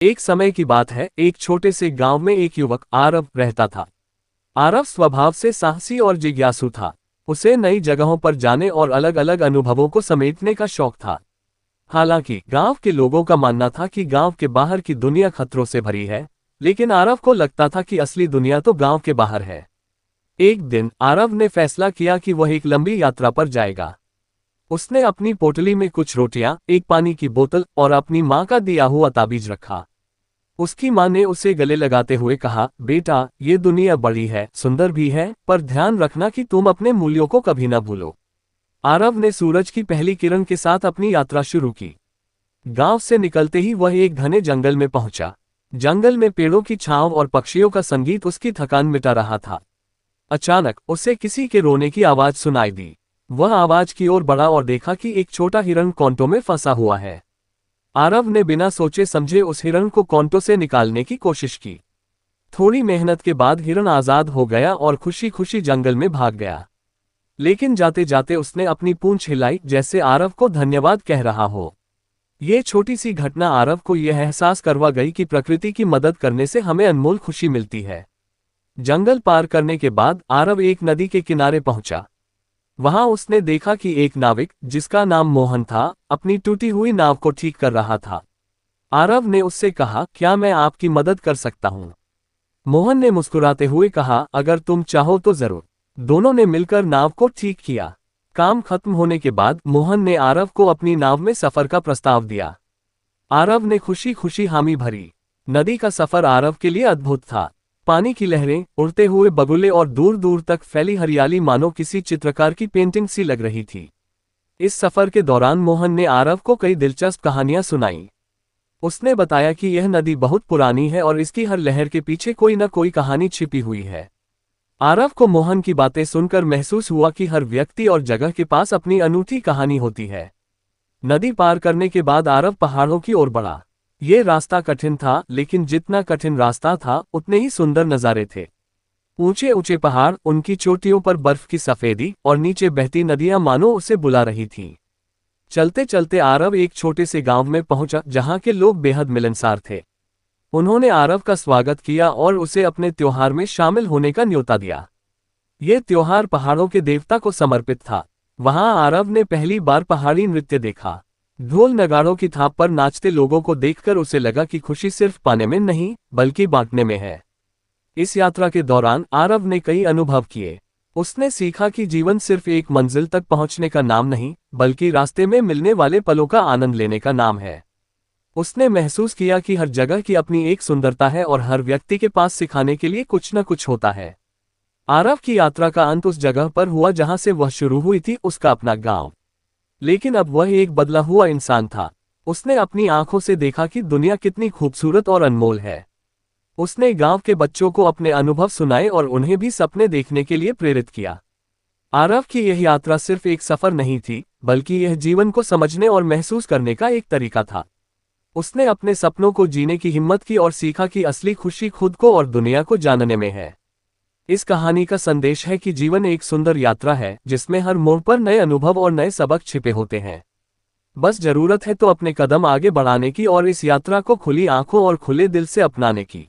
एक समय की बात है, एक छोटे से गांव में एक युवक आरव रहता था। आरव स्वभाव से साहसी और जिज्ञासु था। उसे नई जगहों पर जाने और अलग अलग अनुभवों को समेटने का शौक था। हालांकि गांव के लोगों का मानना था कि गांव के बाहर की दुनिया खतरों से भरी है, लेकिन आरव को लगता था कि असली दुनिया तो गांव के बाहर है। एक दिन आरव ने फैसला किया कि वह एक लंबी यात्रा पर जाएगा। उसने अपनी पोटली में कुछ रोटियां, एक पानी की बोतल और अपनी मां का दिया हुआ ताबीज रखा। उसकी मां ने उसे गले लगाते हुए कहा, बेटा, ये दुनिया बड़ी है, सुंदर भी है, पर ध्यान रखना कि तुम अपने मूल्यों को कभी न भूलो। आरव ने सूरज की पहली किरण के साथ अपनी यात्रा शुरू की। गांव से निकलते ही वह एक घने जंगल में पहुंचा। जंगल में पेड़ों की छांव और पक्षियों का संगीत उसकी थकान मिटा रहा था। अचानक उसे किसी के रोने की आवाज सुनाई दी। वह आवाज की ओर बढ़ा और देखा कि एक छोटा हिरण कांटों में फंसा हुआ है। आरव ने बिना सोचे समझे उस हिरण को कांटों से निकालने की कोशिश की। थोड़ी मेहनत के बाद हिरण आजाद हो गया और खुशी खुशी जंगल में भाग गया। लेकिन जाते जाते उसने अपनी पूंछ हिलाई, जैसे आरव को धन्यवाद कह रहा हो। ये छोटी सी घटना आरव को यह एहसास करवा गई कि प्रकृति की मदद करने से हमें अनमोल खुशी मिलती है। जंगल पार करने के बाद आरव एक नदी के किनारे पहुंचा। वहां उसने देखा कि एक नाविक, जिसका नाम मोहन था, अपनी टूटी हुई नाव को ठीक कर रहा था। आरव ने उससे कहा, क्या मैं आपकी मदद कर सकता हूं? मोहन ने मुस्कुराते हुए कहा, अगर तुम चाहो तो जरूर। दोनों ने मिलकर नाव को ठीक किया। काम खत्म होने के बाद मोहन ने आरव को अपनी नाव में सफर का प्रस्ताव दिया। आरव ने खुशी खुशी हामी भरी। नदी का सफर आरव के लिए अद्भुत था। पानी की लहरें, उड़ते हुए बगुले और दूर दूर तक फैली हरियाली मानो किसी चित्रकार की पेंटिंग सी लग रही थी। इस सफर के दौरान मोहन ने आरव को कई दिलचस्प कहानियां सुनाई। उसने बताया कि यह नदी बहुत पुरानी है और इसकी हर लहर के पीछे कोई न कोई कहानी छिपी हुई है। आरव को मोहन की बातें सुनकर महसूस हुआ कि हर व्यक्ति और जगह के पास अपनी अनूठी कहानी होती है। नदी पार करने के बाद आरव पहाड़ों की ओर बढ़ा। ये रास्ता कठिन था, लेकिन जितना कठिन रास्ता था उतने ही सुंदर नज़ारे थे। ऊंचे ऊंचे पहाड़, उनकी चोटियों पर बर्फ की सफेदी और नीचे बहती नदियां मानो उसे बुला रही थीं। चलते चलते आरव एक छोटे से गांव में पहुंचा, जहां के लोग बेहद मिलनसार थे। उन्होंने आरव का स्वागत किया और उसे अपने त्योहार में शामिल होने का न्योता दिया। ये त्योहार पहाड़ों के देवता को समर्पित था। वहां आरव ने पहली बार पहाड़ी नृत्य देखा। ढोल नगाड़ों की थाप पर नाचते लोगों को देखकर उसे लगा कि खुशी सिर्फ पाने में नहीं, बल्कि बांटने में है। इस यात्रा के दौरान आरव ने कई अनुभव किए। उसने सीखा कि जीवन सिर्फ एक मंजिल तक पहुंचने का नाम नहीं, बल्कि रास्ते में मिलने वाले पलों का आनंद लेने का नाम है। उसने महसूस किया कि हर जगह की अपनी एक सुंदरता है और हर व्यक्ति के पास सिखाने के लिए कुछ न कुछ होता है। आरव की यात्रा का अंत उस जगह पर हुआ जहां से वह शुरू हुई थी, उसका अपना गांव। लेकिन अब वह एक बदला हुआ इंसान था। उसने अपनी आंखों से देखा कि दुनिया कितनी खूबसूरत और अनमोल है। उसने गांव के बच्चों को अपने अनुभव सुनाए और उन्हें भी सपने देखने के लिए प्रेरित किया। आरव की यह यात्रा सिर्फ एक सफर नहीं थी, बल्कि यह जीवन को समझने और महसूस करने का एक तरीका था। उसने अपने सपनों को जीने की हिम्मत की और सीखा कि असली खुशी खुद को और दुनिया को जानने में है। इस कहानी का संदेश है कि जीवन एक सुंदर यात्रा है, जिसमें हर मोड़ पर नए अनुभव और नए सबक छिपे होते हैं। बस जरूरत है तो अपने कदम आगे बढ़ाने की और इस यात्रा को खुली आंखों और खुले दिल से अपनाने की।